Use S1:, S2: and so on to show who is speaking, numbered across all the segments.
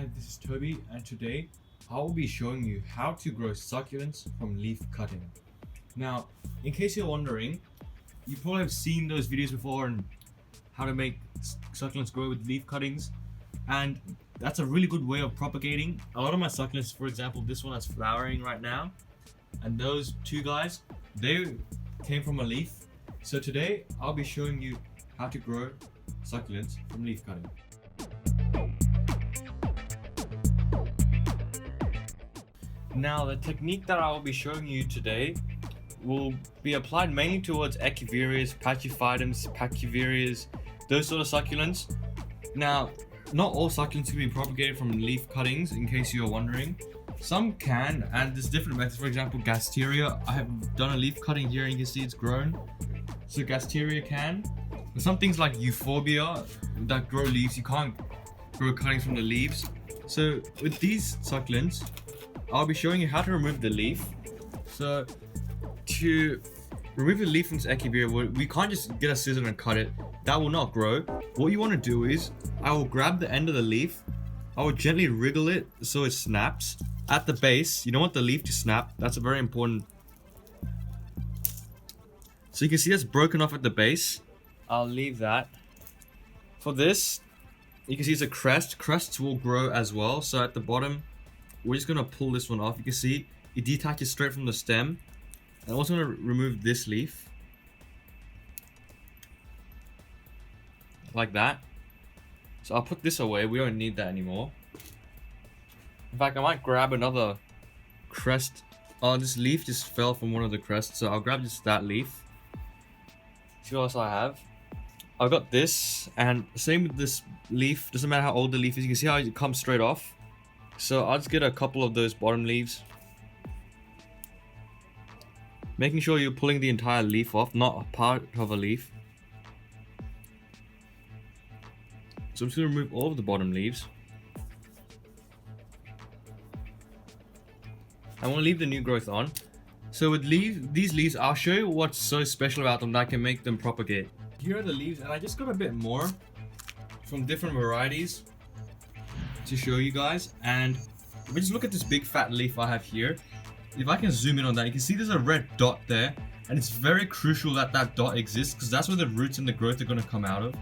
S1: Hi, this is Toby, and today I will be showing you how to grow succulents from leaf cutting. Now, in case you're wondering, you probably have seen those videos before on how to make succulents grow with leaf cuttings, and that's a really good way of propagating. A lot of my succulents, for example, this one that's flowering right now, and those two guys, they came from a leaf. So today I'll be showing you how to grow succulents from leaf cutting. Now, the technique that I will be showing you today will be applied mainly towards Echeverias, Pachyphytums, Pachyverias, those sort of succulents. Now, not all succulents can be propagated from leaf cuttings, in case you're wondering. Some can, and there's different methods. For example, Gasteria, I have done a leaf cutting here and you can see it's grown. So Gasteria can. Some things like Euphorbia that grow leaves, you can't grow cuttings from the leaves. So with these succulents, I'll be showing you how to remove the leaf. So to remove the leaf from this Echeveria, we can't just get a scissor and cut it. That will not grow. What you want to do is, I will grab the end of the leaf, I will gently wriggle it so it snaps. At the base, you don't want the leaf to snap. That's a very important. So you can see that's broken off at the base. I'll leave that. For this, you can see it's a crest. Crests will grow as well. So at the bottom, we're just gonna pull this one off. You can see it detaches straight from the stem. I'm also gonna remove this leaf. Like that. So I'll put this away, we don't need that anymore. In fact, I might grab another crest. Oh, this leaf just fell from one of the crests, so I'll grab just that leaf. See what else I have. I've got this, and same with this leaf. Doesn't matter how old the leaf is, you can see how it comes straight off. So I'll just get a couple of those bottom leaves. Making sure you're pulling the entire leaf off, not a part of a leaf. So I'm just going to remove all of the bottom leaves. I want to leave the new growth on. So with these leaves, I'll show you what's so special about them that can make them propagate. Here are the leaves, and I just got a bit more from different varieties to show you guys. And if we just look at this big fat leaf I have here, if I can zoom in on that, you can see there's a red dot there, and it's very crucial that that dot exists because that's where the roots and the growth are going to come out of.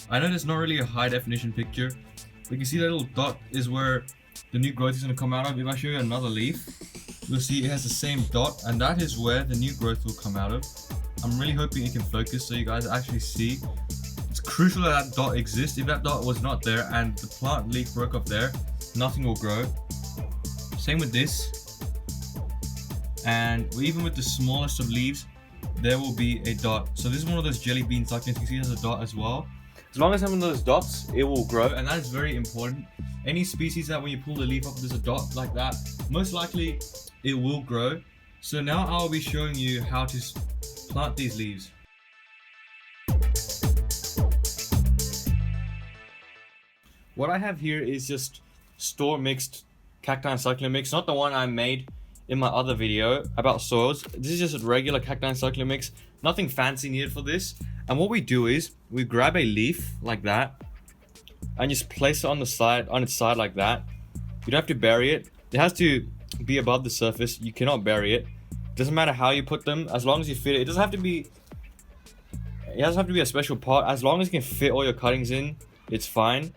S1: I know there's not really a high definition picture, but you can see that little dot is where the new growth is going to come out of. If I show you another leaf, you'll see it has the same dot, and that is where the new growth will come out of. I'm really hoping it can focus so you guys actually see. It's crucial that that dot exists. If that dot was not there and the plant leaf broke off there, nothing will grow. Same with this. And even with the smallest of leaves, there will be a dot. So this is one of those jelly bean succulents. You can see there's a dot as well. As long as having those dots, it will grow, and that is very important. Any species that when you pull the leaf off, there's a dot like that, most likely it will grow. So now I'll be showing you how to plant these leaves. What I have here is just store mixed cacti and succulent mix, not the one I made in my other video about soils. This is just a regular cacti and succulent mix, nothing fancy needed for this. And what we do is we grab a leaf like that and just place it on the side, on its side like that. You don't have to bury it. It has to be above the surface. You cannot bury it. Doesn't matter how you put them, as long as you fit it. It doesn't have to be a special pot. As long as you can fit all your cuttings in, it's fine.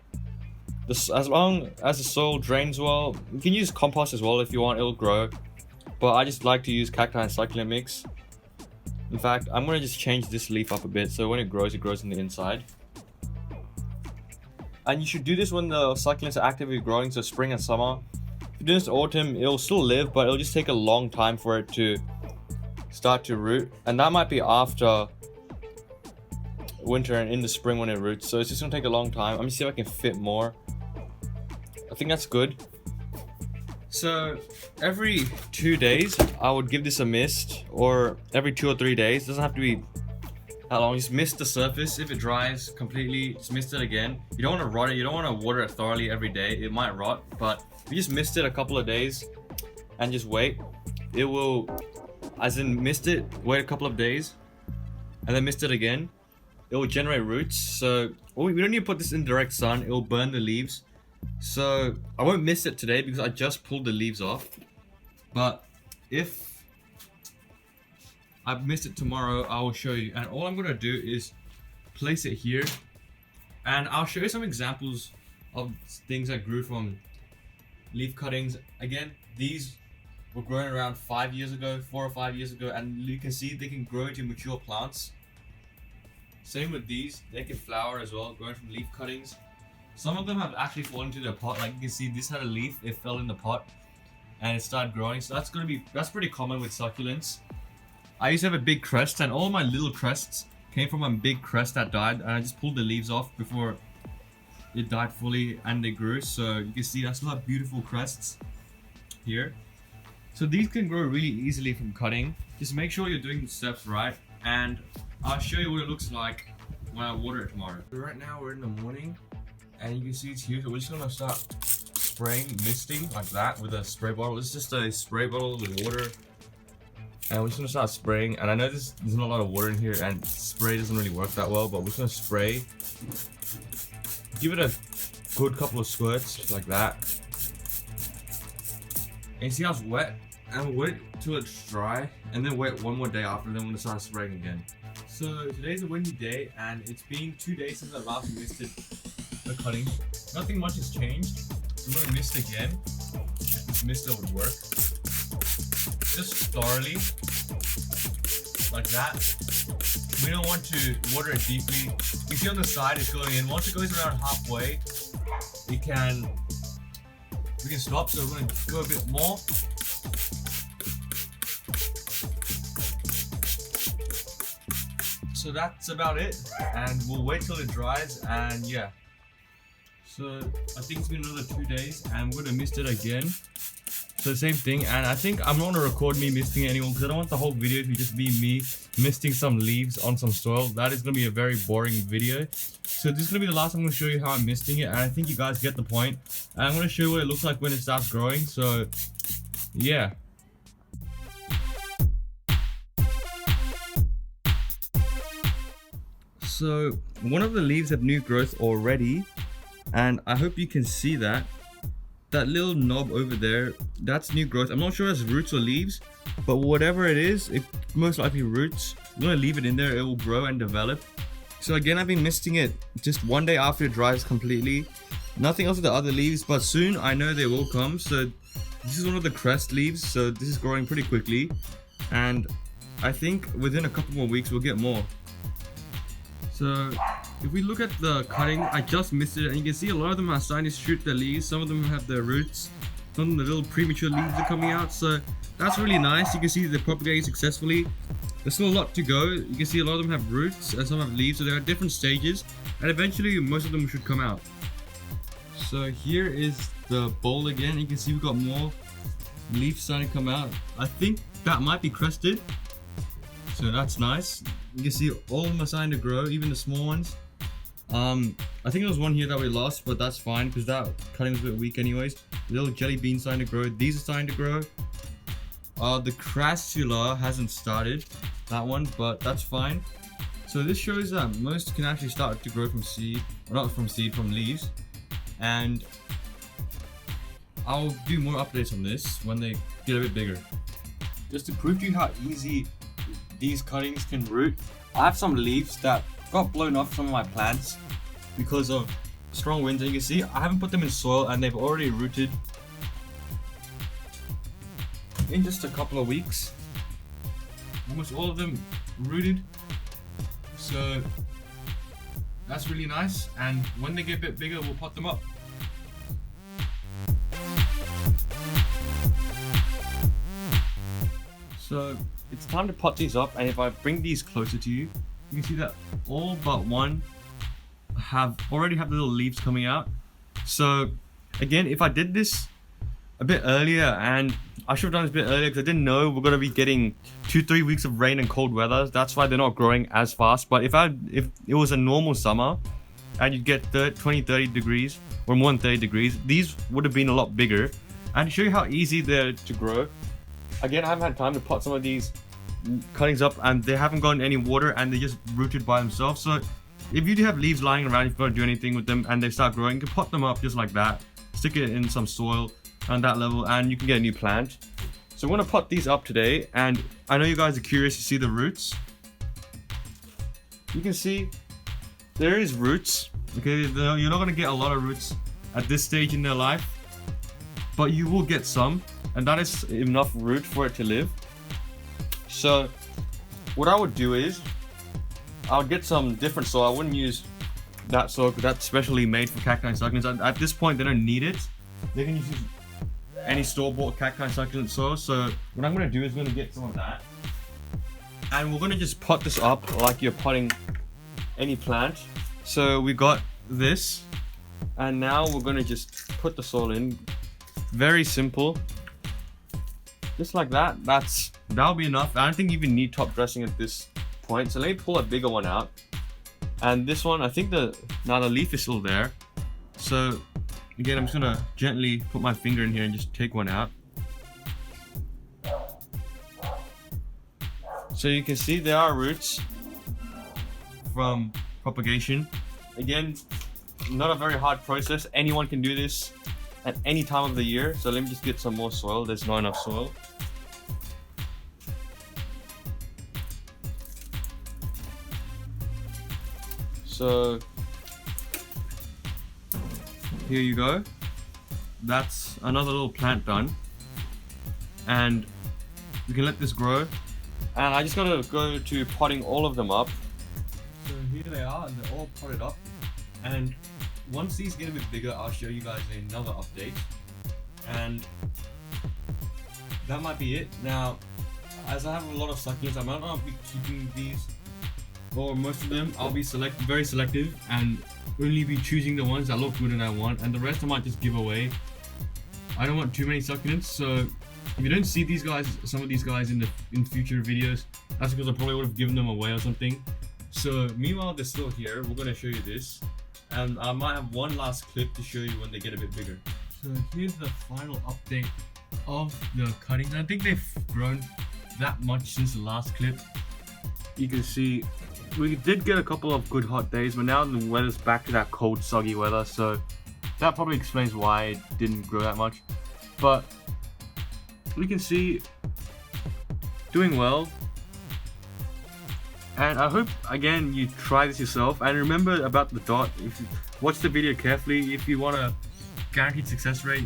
S1: As long as the soil drains well, you can use compost as well if you want, it'll grow. But I just like to use cacti and succulent mix. In fact, I'm going to just change this leaf up a bit so when it grows on the inside. And you should do this when the succulents are actively growing, so spring and summer. If you do this autumn, it'll still live, but it'll just take a long time for it to start to root. And that might be after winter and in the spring when it roots. So it's just going to take a long time. I'm going to see if I can fit more. I think that's good. So every 2 days, I would give this a mist, or every 2 or 3 days. It doesn't have to be that long. Just mist the surface. If it dries completely, just mist it again. You don't want to rot it. You don't want to water it thoroughly every day. It might rot, but if you just mist it a couple of days and just wait, it will, as in mist it, wait a couple of days, and then mist it again. It will generate roots. So we don't need to put this in direct sun. It will burn the leaves. So I won't miss it today because I just pulled the leaves off. But if I missed it tomorrow, I will show you. And all I'm gonna do is place it here, and I'll show you some examples of things that grew from leaf cuttings. Again, these were grown around 5 years ago, 4 or 5 years ago, and you can see they can grow into mature plants. Same with these, they can flower as well, growing from leaf cuttings. Some of them have actually fallen into their pot. Like you can see, this had a leaf, it fell in the pot and it started growing. So that's pretty common with succulents. I used to have a big crest, and all my little crests came from a big crest that died, and I just pulled the leaves off before it died fully and they grew. So you can see I still have beautiful crests here. So these can grow really easily from cutting. Just make sure you're doing the steps right, and I'll show you what it looks like when I water it tomorrow. So right now we're in the morning, and you can see it's here. So we're just gonna start spraying, misting like that with a spray bottle. It's just a spray bottle with water, and we're just gonna start spraying. And I know there's not a lot of water in here, and spray doesn't really work that well, but we're just gonna spray. Give it a good couple of squirts like that. And you see how it's wet? And wait till it's dry, and then wait one more day after, and then we're gonna start spraying again. So today's a windy day, and it's been 2 days since I last misted the cutting. Nothing much has changed. So I'm gonna mist again. This mister would work. Just thoroughly, like that. We don't want to water it deeply. You see on the side it's going in. Once it goes around halfway, we can stop. So we're gonna go a bit more. So that's about it, and we'll wait till it dries, and yeah. So I think it's been another 2 days, and we're gonna mist it again. So the same thing, and I think I'm not gonna record me misting it anymore because I don't want the whole video to just be me misting some leaves on some soil. That is gonna be a very boring video. So this is gonna be the last time I'm gonna show you how I'm misting it, and I think you guys get the point. And I'm gonna show you what it looks like when it starts growing. So yeah. So one of the leaves have new growth already, and I hope you can see that. That little knob over there, that's new growth. I'm not sure if it's roots or leaves, but whatever it is, it most likely roots. I'm gonna leave it in there, it will grow and develop. So again, I've been misting it just 1 day after it dries completely. Nothing else with the other leaves, but soon I know they will come. So this is one of the crest leaves, so this is growing pretty quickly. And I think within a couple more weeks, we'll get more. So if we look at the cutting, I just missed it, and you can see a lot of them are starting to shoot their leaves. Some of them have their roots, some of the little premature leaves are coming out. So that's really nice. You can see they're propagating successfully. There's still a lot to go. You can see a lot of them have roots and some have leaves, so they're at different stages, and eventually most of them should come out. So here is the bowl again. You can see we've got more leaves starting to come out. I think that might be crested, so that's nice. You can see all of them are starting to grow, even the small ones. I think there was one here that we lost, but that's fine because that cutting was a bit weak anyways. Little jelly beans starting to grow. These are starting to grow. The crassula hasn't started, that one, but that's fine. So this shows that most can actually start to grow from seed, or not from seed, from leaves. And I'll do more updates on this when they get a bit bigger. Just to prove to you how easy these cuttings can root, I have some leaves that got blown off some of my plants because of strong winds, and you can see I haven't put them in soil and they've already rooted in just a couple of weeks. Almost all of them rooted, so that's really nice, and when they get a bit bigger we'll pot them up. So it's time to pot these up, and if I bring these closer to you, you can see that all but one already have little leaves coming out. So again, if I did this a bit earlier, and I should have done this a bit earlier because I didn't know we're gonna be getting 2-3 weeks of rain and cold weather. That's why they're not growing as fast. But if it was a normal summer and you'd get 20-30 degrees or more than 30 degrees, these would have been a lot bigger. And to show you how easy they're to grow, again, I haven't had time to pot some of these cuttings up, and they haven't gotten any water and they just rooted by themselves. So if you do have leaves lying around, if you don't do anything with them and they start growing, you can pot them up just like that. Stick it in some soil on that level and you can get a new plant. So I'm gonna pot these up today, and I know you guys are curious to see the roots. You can see there is roots. Okay, you're not gonna get a lot of roots at this stage in their life, but you will get some, and that is enough root for it to live. So what I would do is I would get some different soil. I wouldn't use that soil because that's specially made for cacti and succulents. At this point, they don't need it. They can use any store-bought cacti succulent soil. So what I'm gonna do is gonna get some of that, and we're gonna just pot this up like you're potting any plant. So we got this, and now we're gonna just put the soil in. Very simple, just like that. That'll be enough. I don't think you even need top dressing at this point. So let me pull a bigger one out, and this one, I think the leaf is still there. So again, I'm just gonna gently put my finger in here and just take one out. So you can see there are roots from propagation. Again, not a very hard process. Anyone can do this at any time of the year. So let me just get some more soil. There's not enough soil. So here you go. That's another little plant done, and we can let this grow. And I just gotta go to potting all of them up. So here they are, and they're all potted up. And once these get a bit bigger, I'll show you guys another update. And that might be it. Now, as I have a lot of succulents, I might not be keeping these, or most of them. I'll be very selective and only be choosing the ones that look good and I want, and the rest I might just give away. I don't want too many succulents, so if you don't see these guys, some of these guys in future videos, that's because I probably would have given them away or something. So meanwhile they're still here, we're going to show you this, and I might have one last clip to show you when they get a bit bigger. So here's the final update of the cuttings. I think they've grown that much since the last clip. You can see we did get a couple of good hot days, but now the weather's back to that cold, soggy weather, so that probably explains why it didn't grow that much. But we can see doing well, and I hope again you try this yourself. And remember about the dot, if you watch the video carefully, if you want a guaranteed success rate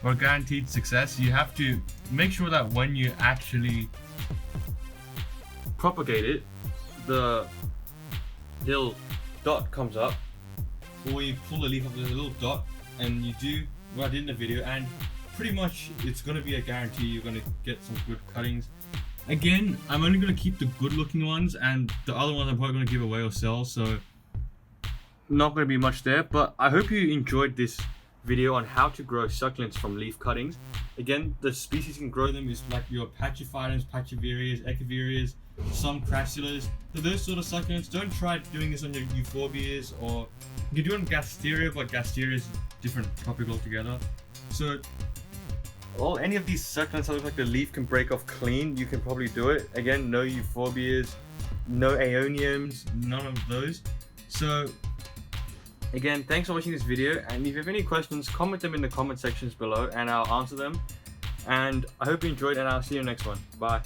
S1: or guaranteed success, you have to make sure that when you actually propagate it, the little dot comes up, or you pull the leaf up, there's a little dot, and you do what I did in the video, and pretty much it's going to be a guarantee you're going to get some good cuttings. Again, I'm only going to keep the good looking ones, and the other ones I'm probably going to give away or sell, so not going to be much there. But I hope you enjoyed this video on how to grow succulents from leaf cuttings. Again, the species you can grow them is like your Pachyphytums, Pachyvirias, Echeverias, some Crassulas. So those sort of succulents, don't try doing this on your Euphorbias, or you can do it on Gasteria, but Gasteria is different topic altogether. So any of these succulents that look like the leaf can break off clean, you can probably do it. Again, no Euphorbias, no Aeoniums, none of those. So again, thanks for watching this video, and if you have any questions, comment them in the comment sections below and I'll answer them. And I hope you enjoyed, and I'll see you in the next one. Bye.